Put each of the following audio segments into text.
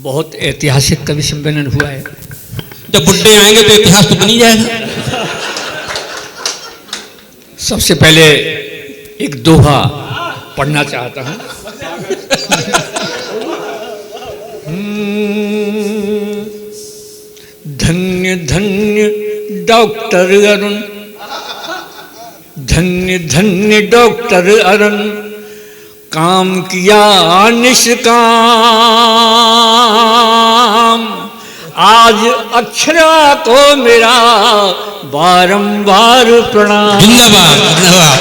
बहुत ऐतिहासिक कवि सम्मेलन हुआ है। जब बुड्ढे आएंगे तो इतिहास तो बनी जाएगा। सबसे पहले एक दोहा पढ़ना चाहता हूं। धन्य धन्य डॉक्टर अरुण, धन्य धन्य डॉक्टर अरुण, काम किया निष्काम, आज अक्षरा को मेरा बारंबार प्रणाम। जिंदाबाद जिंदाबाद।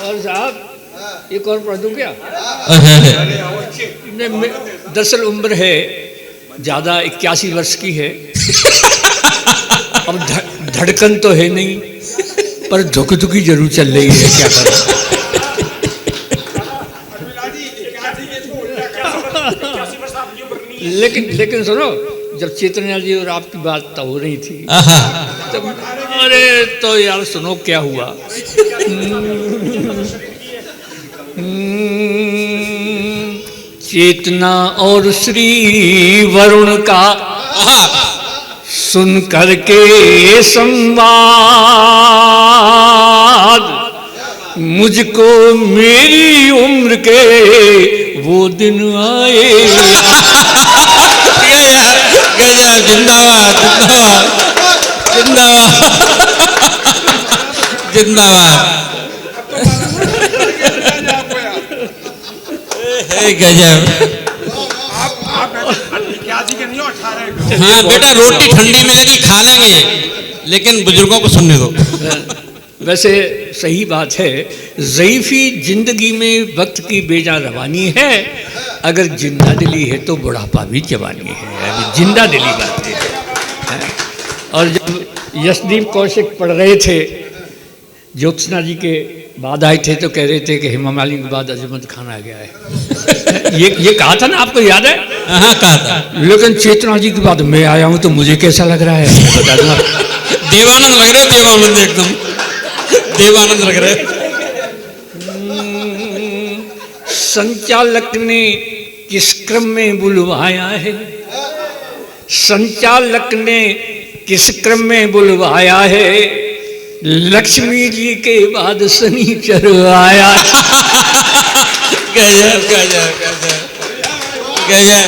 और साहब एक और पढ़ दूं क्या? दरअसल उम्र है ज्यादा, 81 वर्ष की है। अब धड़कन तो है नहीं, पर धुकी धुकी जरूर चल रही है, क्या करें। लेकिन सुनो, जब चेतन्या जी और आपकी बात तो हो रही थी तब, अरे तो यार सुनो क्या हुआ। चेतना और श्री वरुण का सुन करके संवाद, मुझको मेरी उम्र के वो दिन आए। गजब, जिंदाबाद जिंदाबाद जिंदाबाद जिंदाबाद। गजब। हाँ बेटा, रोटी ठंडी मिलेगी खा लेंगे, लेकिन बुजुर्गों को सुनने दो। वैसे सही बात है, ज़ईफ़ी जिंदगी में वक्त की बेजा रवानी है, अगर जिंदा दिली है तो बुढ़ापा भी जवानी है। अभी जिंदा दिली बात है। और जब यशदीप कौशिक पढ़ रहे थे, ज्योत्सना जी के बाद आए थे, तो कह रहे थे कि हेमा मालिनी के बाद अजमत खान आ गया है। ये कहा था ना, आपको याद है? हाँ कहा था। लेकिन चेतना जी के बाद मैं आया हूँ तो मुझे कैसा लग रहा है बता दूंगा। देवानंद लग रहे, देवानंद एकदम देवानंद लग रहे। संचालक ने किस क्रम में बुलवाया है, संचालक ने किस क्रम में बुलवाया है, लक्ष्मी जी के बाद शनिचर आया। गजब गजब गजब गजब।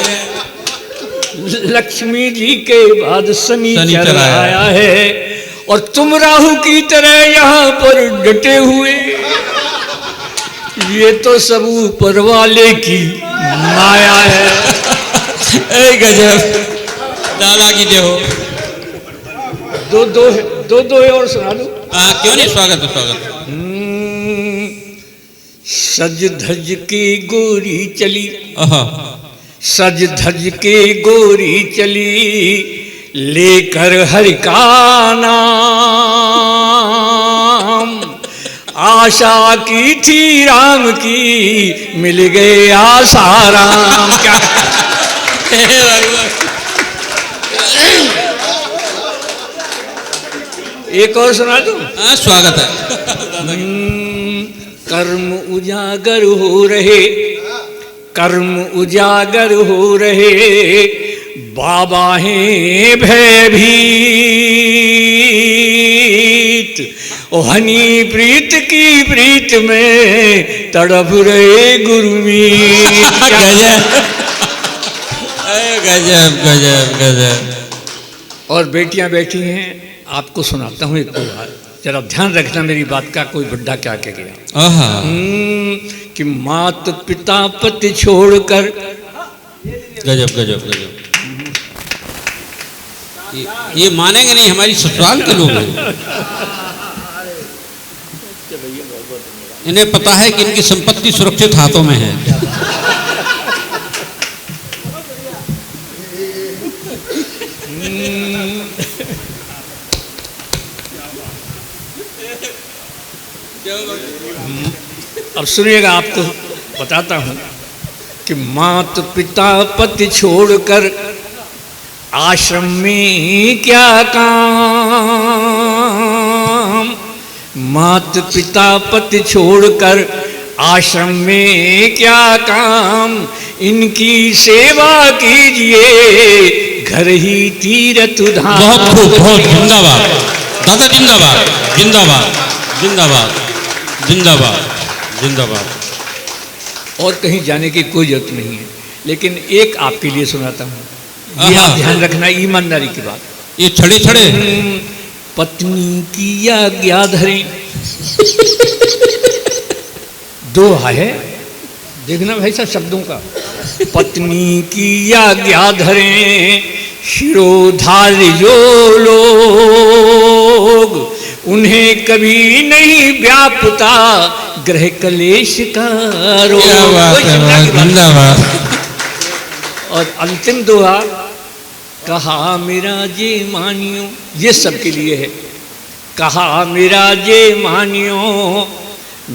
लक्ष्मी जी के बाद शनिचर आया है, और तुम राहु की तरह यहाँ पर डटे हुए, ये तो सब ऊपर वाले की माया है। गजब, दादा की जय हो। दो और सुना दो। क्यों नहीं, स्वागत है स्वागत। सज धज के गोरी चली, सज धज के गोरी चली, लेकर हरि का नाम, आशा की थी राम की, मिल गए आसाराम। क्या एक और सुना दूं? स्वागत है। कर्म उजागर हो रहे, कर्म उजागर हो रहे, बाबा हैं भयभीत, ओ हनी प्रीत की प्रीत में तड़प रहे गुरमीत। गजब गजब गजब गजब। और बेटियां बैठी हैं, आपको सुनाता हूँ एक दोहा, जरा ध्यान रखना मेरी बात का। कोई बुड्ढा क्या कह गया कि मात पिता पति छोड़कर, गजब गजब गजब। ये मानेंगे नहीं, हमारी ससुराल के लोग हैं। इन्हें पता है कि इनकी संपत्ति सुरक्षित हाथों में है। अब सुनिएगा, आपको बताता हूँ कि मात पिता पति छोड़कर आश्रम में क्या काम, मात पिता पति छोड़कर आश्रम में क्या काम, इनकी सेवा कीजिए, घर ही तीर्थ धाम। बहुत खूब, बहुत जिंदाबाद दादा, जिंदाबाद जिंदाबाद जिंदाबाद जिंदाबाद जिंदाबाद। और कहीं जाने की कोई जरूरत नहीं है, लेकिन एक आपके लिए सुनाता हूँ, ये आप ध्यान रखना, ईमानदारी की बात। ये छड़े छड़े पत्नी की आज्ञा धरें, दोहा है, देखना भाई साहब शब्दों का। पत्नी की आज्ञा धरें, शिरोधार्य जो लोग, उन्हें कभी नहीं व्यापता ग्रह कलेश का रोग। और अंतिम दोहा, कहा मेरा जे मानियो, ये सबके लिए है। कहा मेरा जे मानियो,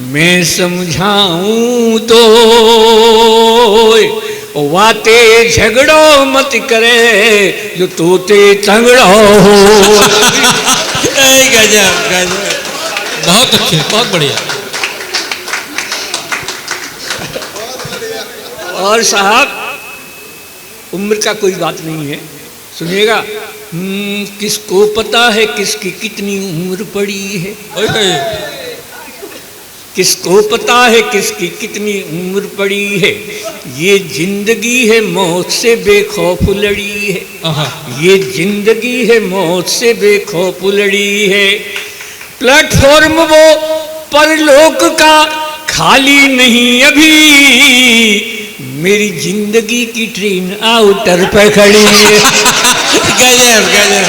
मैं समझाऊं तो, वाते झगड़ो मत करे, जो तोते तंगड़ो हो। गजब गजब, बहुत अच्छे, बहुत बढ़िया। और साहब उम्र का कोई बात नहीं है, सुनिएगा। किसको पता है किसकी कितनी उम्र पड़ी है, किसको पता है किसकी कितनी उम्र पड़ी है, ये जिंदगी है मौत से बेखौफ लड़ी है, ये जिंदगी है मौत से बेखौफ लड़ी है। प्लेटफॉर्म वो परलोक का खाली नहीं अभी, मेरी जिंदगी की ट्रेन आउटर पे खड़ी है। गजब गजब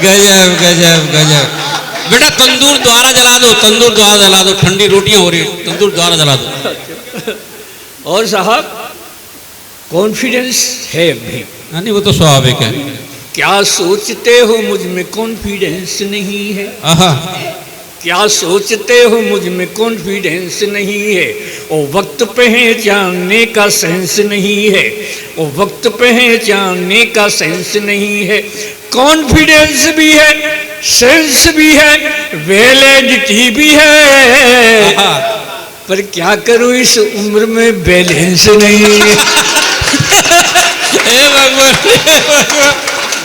गजब गजब गजब। बेटा तंदूर द्वारा जला दो, तंदूर द्वारा जला दो, ठंडी रोटियां हो रही हैं, तंदूर द्वारा जला दो। और साहब कॉन्फिडेंस है अभी, नहीं वो तो स्वाभाविक है। क्या सोचते हो मुझ में कॉन्फिडेंस नहीं है, क्या सोचते हो मुझ में कॉन्फिडेंस नहीं है, ओ वक्त पहचानने का सेंस नहीं है, ओ वक्त पहचानने का सेंस नहीं है। कॉन्फिडेंस भी है, सेंस भी है, वैलिडिटी भी है, पर क्या करूं इस उम्र में बैलेंस नहीं है।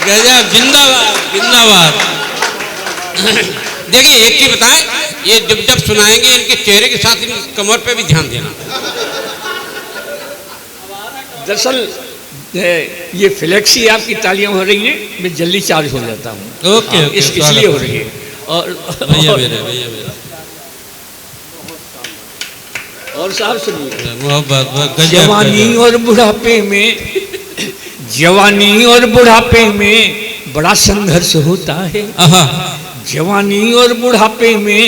गजब, जिंदाबाद जिंदाबाद। देखिए एक चीज बताएं, ये जब जब सुनाएंगे इनके चेहरे के साथ इनकी कमर पे भी ध्यान देना। दरअसल ये फ्लेक्सी आपकी तालियां हो रही हैं, मैं जल्दी चार्ज हो जाता हूँ। ओके, इसलिए हो रही है। और साहब सुनिए, जवानी और बुढ़ापे में, जवानी और बुढ़ापे में बड़ा संघर्ष होता है, जवानी और बुढ़ापे में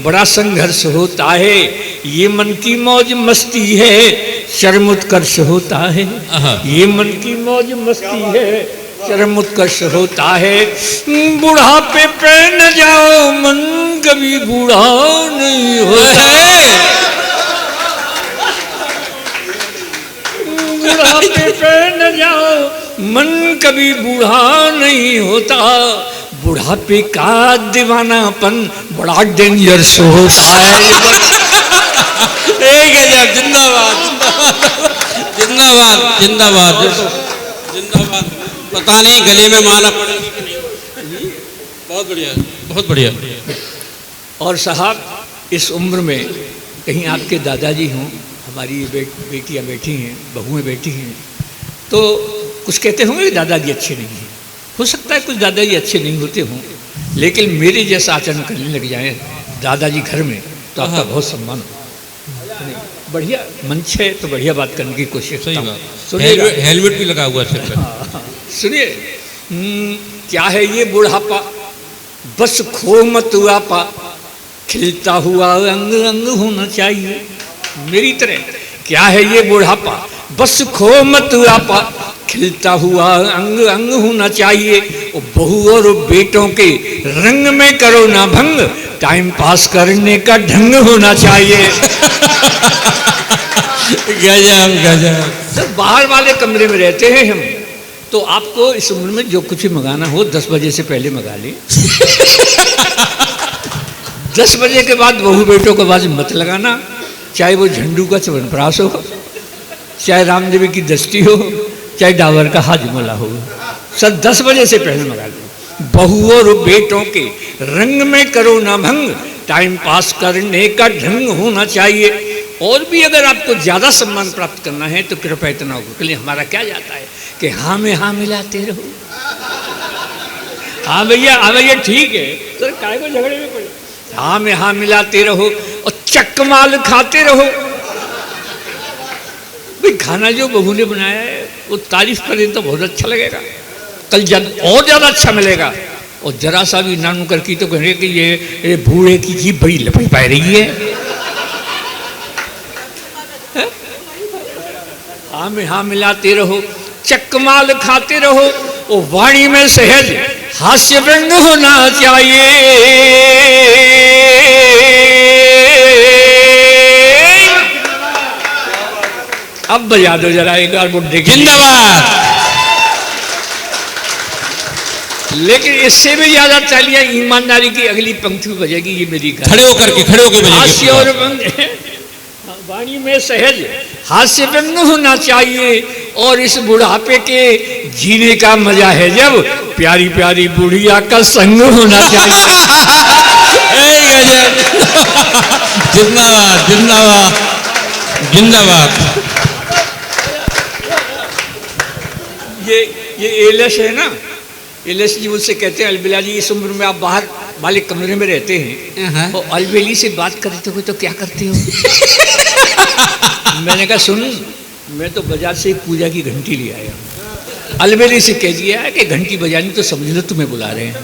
बड़ा संघर्ष होता है, ये मन की मौज मस्ती है, चरम उत्कर्ष होता है, ये मन की मौज मस्ती है, चरम उत्कर्ष होता है। बुढ़ापे पे न जाओ, मन कभी बूढ़ा नहीं होता, बुढ़ापे पे न जाओ, मन कभी बूढ़ा नहीं होता, बुढ़ापे का दीवानापन बड़ा डेंजरस होता है। गजब, जिंदाबाद जिंदाबाद जिंदाबाद जिंदाबाद। पता नहीं गले में माला पड़ेगी कि नहीं। बहुत बढ़िया, बहुत बढ़िया। और साहब इस उम्र में कहीं आपके दादाजी हों, हमारी बेटियां बैठी हैं, बहुएं बैठी हैं, तो कुछ कहते होंगे दादाजी अच्छे नहीं हैं। हो सकता है कुछ दादाजी अच्छे नहीं होते हों, लेकिन मेरे जैसा आचरण करने लग जाए दादाजी घर में, तो आपका बहुत सम्मान हो। बढ़िया मंच है तो बढ़िया बात करने की कोशिश। सही बात। हेलमेट भी लगा हुआ सिर पर। सुनिए, क्या है ये बुढ़ापा, बस खो मत आपा, खिलता हुआ अंग अंग होना चाहिए मेरी तरह। क्या है ये बुढ़ापा, बस खो मत आपा, खिलता हुआ अंग अंग होना चाहिए। बहू और बेटों के रंग में करो ना भंग, टाइम पास करने का ढंग होना चाहिए। गजब गजब। सब बाहर वाले कमरे में रहते हैं हम, तो आपको इस उम्र में जो कुछ भी मंगाना हो 10 बजे से पहले मंगा ले। 10 बजे के बाद बहू बेटों को आवाज मत लगाना, चाहे वो झंडू का च्यवनप्राश हो, चाहे रामदेवी की दस्ती हो, चाहे डाबर का हाजमोला हो, सब 10 बजे से पहले मंगा लो। बहू और बेटों के रंग में करो ना भंग, टाइम पास करने का ढंग होना चाहिए। और भी अगर आपको ज़्यादा सम्मान प्राप्त करना है तो कृपया इतना होगा के लिए हमारा क्या जाता है कि हाँ में हाँ मिलाते रहो। हाँ भैया ठीक है सर, काय को झगड़े में पड़े। हाँ में हाँ मिलाते रहो और चकमाल खाते रहो। भाई खाना जो बहू ने बनाया है वो तारीफ करें तो बहुत अच्छा लगेगा, कल और ज़्यादा अच्छा मिलेगा। और जरा सा भी ना नुकर की तो कहेंगे कि ये बूढ़े की जीभ बड़ी लपट पा रही है। हाँ में हाँ मिलाते रहो, चकमाल खाते रहो, वो वाणी में सहज हास्य व्यंग होना चाहिए। अब बजा दो जरा एक बार बुढ़े की जिंदाबाद। लेकिन इससे भी ज्यादा तालियां ईमानदारी की अगली पंक्ति बजेगी, ये मेरी खड़े होकर हास्य और वाणी में सहज हास्य व्यंग होना चाहिए। और इस बुढ़ापे के जीने का मजा है जब प्यारी प्यारी बुढ़िया का संग होना चाहिए। जिंदाबाद जिंदाबाद जिंदाबाद। ये एलएस है ना, एलएस जी मुझसे कहते हैं अलबेला जी इस उम्र में आप बाहर वाले कमरे में रहते हैं और अलबेली से बात करते हो तो क्या करते हो? मैंने कहा सुन, मैं तो बाजार से पूजा की घंटी ले आया हूँ। अलबेली से कह दिया है कि घंटी बजानी तो समझ लो तुम्हें बुला रहे हैं,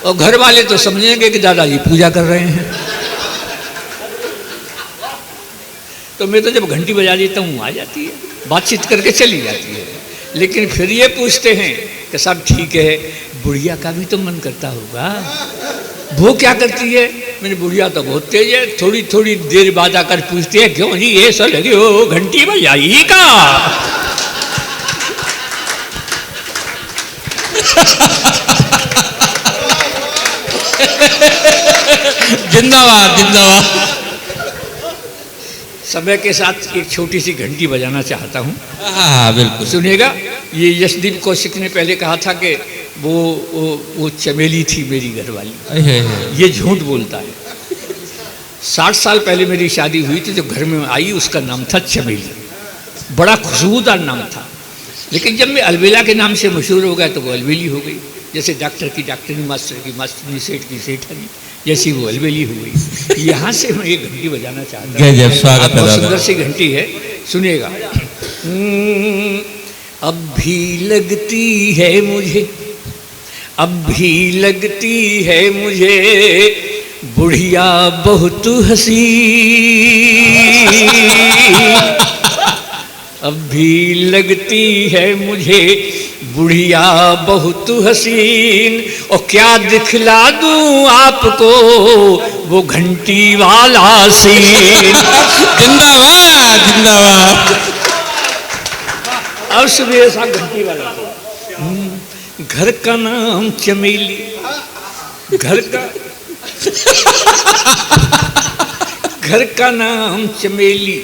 और घर वाले तो समझेंगे कि दादाजी पूजा कर रहे हैं। तो मैं तो जब घंटी बजा देता हूँ आ जाती है, बातचीत करके चली जाती है। लेकिन फिर ये पूछते हैं कि सब ठीक है, बुढ़िया का भी तो मन करता होगा, वो क्या करती है? मैंने बुढ़िया तो बहुत तेज है, थोड़ी थोड़ी देर बाद आकर पूछती है क्यों जी ये सब लगे हो घंटी बजाई का? जिंदाबाद जिंदाबाद। समय के साथ एक छोटी सी घंटी बजाना चाहता हूँ। हाँ बिल्कुल सुनिएगा। ये यशदीप कौशिक ने पहले कहा था कि वो चमेली थी मेरी घरवाली, ये झूठ बोलता है। 60 साल पहले मेरी शादी हुई थी, जो घर में आई उसका नाम था चमेली, बड़ा खुशबूदार नाम था। लेकिन जब मैं अलबेला के नाम से मशहूर हो गया तो वो अलबेली हो गई। जैसे डॉक्टर की डॉक्टरी, मास्टर की मास्टरी, सेठ की सेठानी, जैसी वो अलबेली हो गई। यहाँ से मैं ये घंटी बजाना चाहता हूँ। स्वागत है। बहुत सुंदर सी घंटी है, सुनिएगा। अब भी लगती है मुझे, अब भी लगती है मुझे बुढ़िया बहुत हंसी। अब भी लगती है मुझे बुढ़िया बहुत हसीन, और क्या दिखला दूं आपको वो घंटी वाला सीन। जिंदाबाद जिंदाबाद। अब सुबह सा घंटी वाला घर का नाम चमेली, घर का नाम चमेली,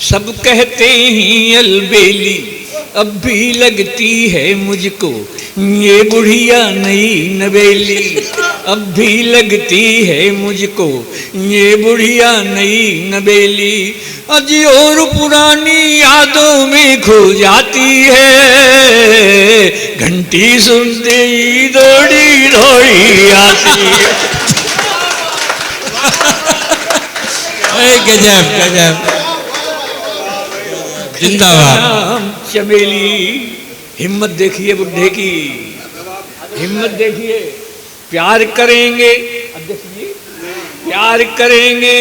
सब कहते हैं अलबेली। अब भी लगती है मुझको ये बुढ़िया नई नवेली। अब भी लगती है मुझको ये बुढ़िया नई नवेली। अजी और पुरानी यादों में खो जाती है, घंटी सुनते ही दौड़ी दौड़ी आती है। गजब गजब। जिंदाबाद। चमेली, हिम्मत देखिए बुढ़े की, हिम्मत देखिए। प्यार करेंगे, अब देखिए, प्यार करेंगे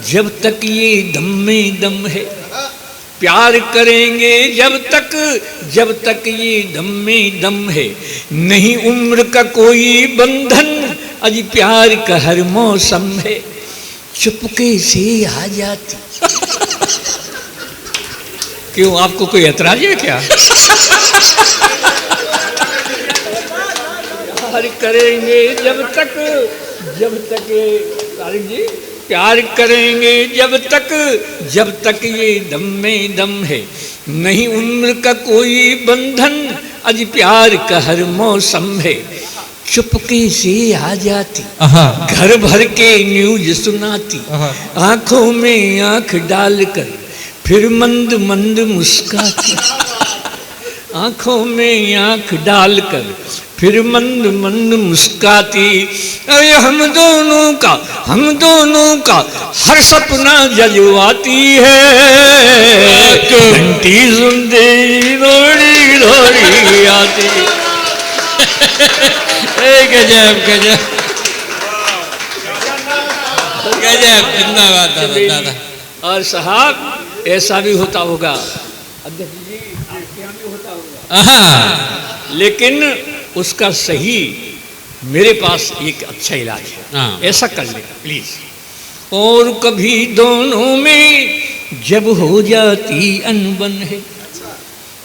जब तक ये दम में दम है। प्यार करेंगे जब तक ये दम में दम है। नहीं उम्र का कोई बंधन, अजी प्यार का हर मौसम है। चुपके से आ जाती। क्यों, आपको कोई ऐतराज है क्या? प्यार करेंगे जब तक तारिक जी, प्यार करेंगे जब तक ये दम में दम है, नहीं उम्र का कोई बंधन, आज प्यार का हर मौसम है। चुपके से आ जाती, घर भर के न्यूज सुनाती, आंखों में आंख डालकर फिर मंद मंद मुस्काती, आंखों में आंख डालकर फिर मंद मंद मुस्काती। अरे हम दोनों का हर सपना जजवाती है, घंटी सुनते रोड़ी रोड़ी आती। गजब गजब गजब, जिंदाबाद दादा। और साहब ऐसा भी होता होगा, अध्यक्ष जी आपके यहाँ भी होता होगा, लेकिन उसका सही मेरे पास एक अच्छा इलाज है, ऐसा कर लेगा प्लीज। और कभी दोनों में जब हो जाती अनबन है,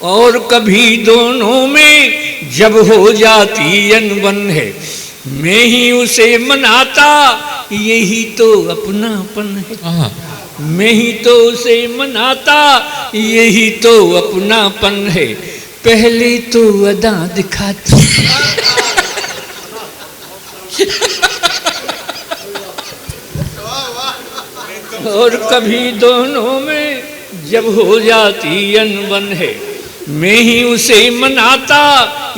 और कभी दोनों में जब हो जाती अनबन है, मैं ही उसे मनाता यही तो अपनापन है, मैं ही तो उसे मनाता यही तो अपनापन है। पहले तो अदा दिखाती और कभी दोनों में जब हो जाती अनबन है, मैं ही उसे मनाता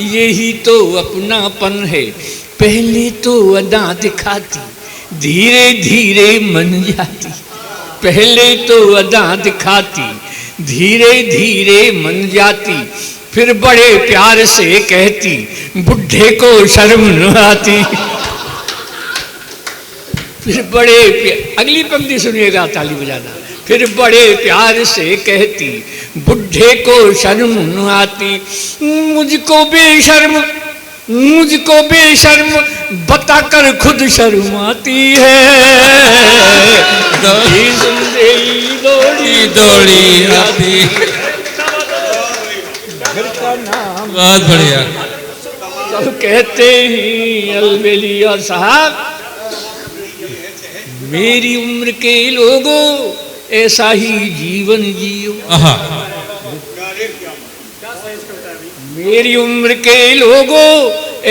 यही तो अपनापन है। पहले तो अदा दिखाती धीरे धीरे मन जाती, पहले तो अदा दिखाती धीरे धीरे मन जाती, फिर बड़े प्यार से कहती बुढ़े को शर्म न आती। फिर बड़े अगली पंक्ति सुनिएगा, ताली बजाना। फिर बड़े प्यार से कहती बुढ़े को शर्म न आती, मुझको बेशर्म बताकर खुद शर्माती है। दौड़ी दौड़ी आती। घर का नाम बहुत बढ़िया। सब कहते हैं अलबेली। और साहब मेरी उम्र के लोगों ऐसा ही जीवन जियो, मेरी उम्र के लोगों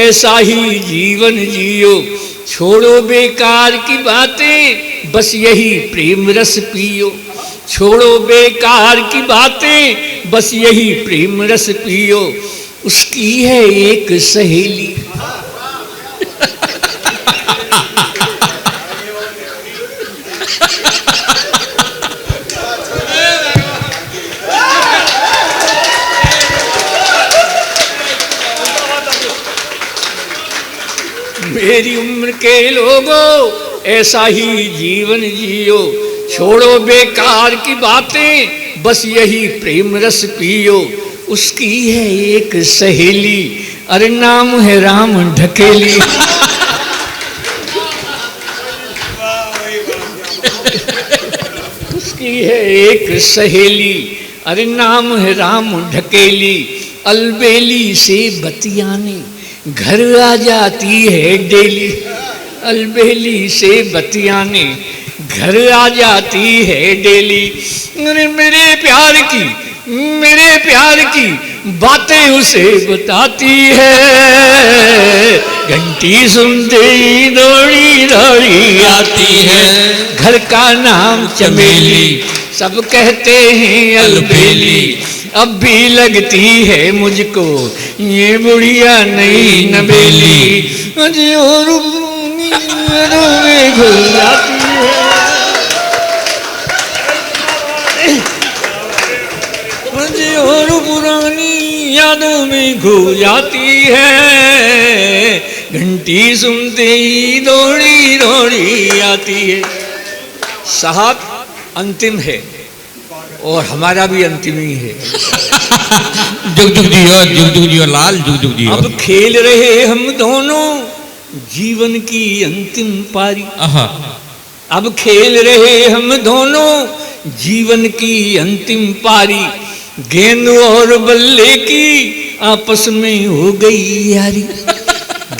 ऐसा ही जीवन जियो, छोड़ो बेकार की बातें बस यही प्रेम रस पियो, छोड़ो बेकार की बातें बस यही प्रेम रस पियो। उसकी है एक सहेली मेरी उम्र के लोगों ऐसा ही जीवन जियो, छोड़ो बेकार की बातें बस यही प्रेम रस पियो। उसकी है एक सहेली, अरे नाम है राम ढकेली। उसकी है एक सहेली, अरे नाम है राम ढकेली, अलबेली से बतियाने घर आ जाती है डेली, अलबेली से बतियाने घर आ जाती है डेली। मेरे प्यार की बातें उसे बताती है, घंटी सुनते ही दौड़ी दौड़ी आती है। घर का नाम चमेली, सब कहते हैं अलबेली, अब भी लगती है मुझको ये बुढ़िया नई नबेली। और घुल जाती है, और पुरानी यादों में खो जाती है, घंटी सुनते ही दौड़ी दौड़ी आती है। साहब अंतिम है और हमारा भी अंतिम ही है। जुग जुग जियो, जुग जुग जियो लाल, जुग जुग जियो। अब खेल रहे हम दोनों जीवन की अंतिम पारी, अब खेल रहे हम दोनों जीवन की अंतिम पारी। गेंद और बल्ले की आपस में हो गई यारी,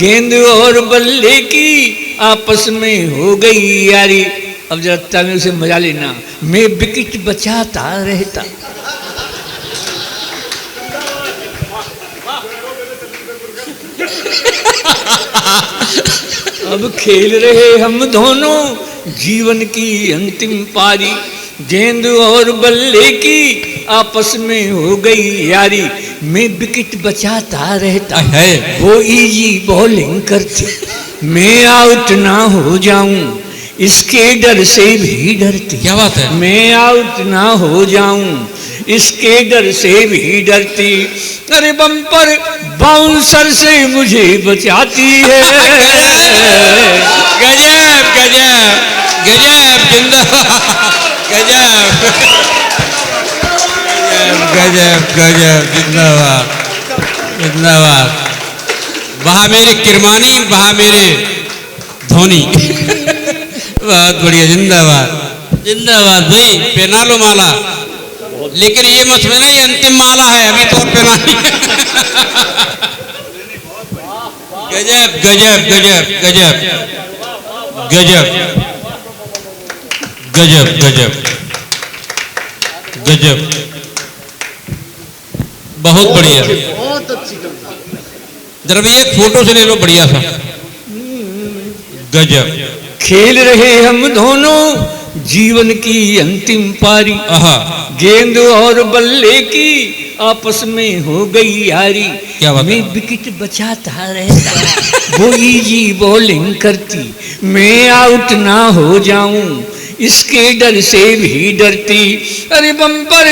गेंद और बल्ले की आपस में हो गई यारी। अब जरा तमिल से मजा लेना। मैं विकेट बचाता रहता। अब खेल रहे हम दोनों जीवन की अंतिम पारी, गेंद और बल्ले की आपस में हो गई यारी। मैं विकेट बचाता रहता है, वो इजी बॉलिंग करती, मैं आउट ना हो जाऊं इसके डर से भी डरती। क्या बात है? मैं आउट ना हो जाऊं इसके डर से भी डरती। अरे बम्पर बाउंसर से मुझे बचाती है। गजब गजब गजब जिंदाबाद, गजब गजब गजब जिंदाबाद जिंदाबाद। वहाँ मेरे किरमानी, वहाँ मेरे धोनी। बहुत बढ़िया, जिंदाबाद जिंदाबाद भाई। पहना लो माला, लेकिन ये मत समझना ये अंतिम माला है, अभी तो और पहना नहीं। गजब गजब गजब गजब गजब गजब गजब गजब, बहुत बढ़िया। जरा भैया एक फोटो से ले लो बढ़िया सा। गजब। खेल रहे हम दोनों जीवन की अंतिम पारी, आहा, गेंद और बल्ले की आपस में हो गई यारी। क्या बात है? मैं विकेट बचाता रहता, वो इजी बॉलिंग करती, मैं आउट ना हो जाऊं इसके डर से भी डरती। अरे बम्पर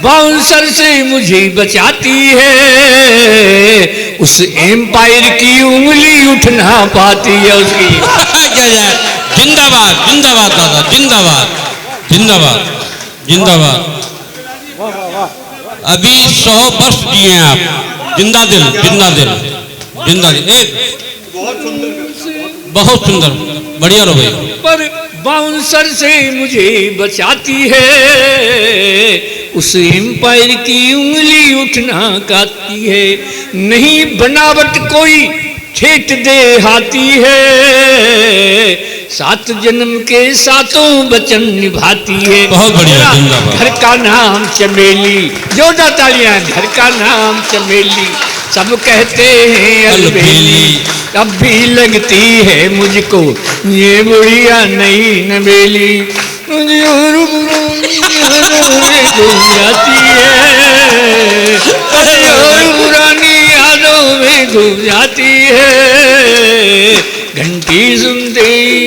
बाउंसर से मुझे बचाती है, उस एम्पायर की उंगली उठ ना पाती है उसकी। गजब, जिंदाबाद जिंदाबाद दादा, जिंदाबाद जिंदाबाद जिंदाबाद। अभी 100 वर्ष जिए आप, जिंदा दिल जिंदा दिल जिंदा दिल। एक बहुत सुंदर, बढ़िया रो भाई। पर बाउंसर से मुझे बचाती है, उस एम्पायर की उंगली उठना काती है। नहीं बनावट कोई ठेठ दे हाथी है, 7 जन्म के 7 वचन निभाती है। बहुत बढ़िया, जिंदाबाद। घर का नाम चमेली, जोरदार तालियां। घर का नाम चमेली, सब कहते हैं अलबेली, अब भी लगती है मुझको ये बुढ़िया नई नवेली। मुझे और घूम जाती है, और पुरानी यादों में घूम जाती है। घंटी सुनते ही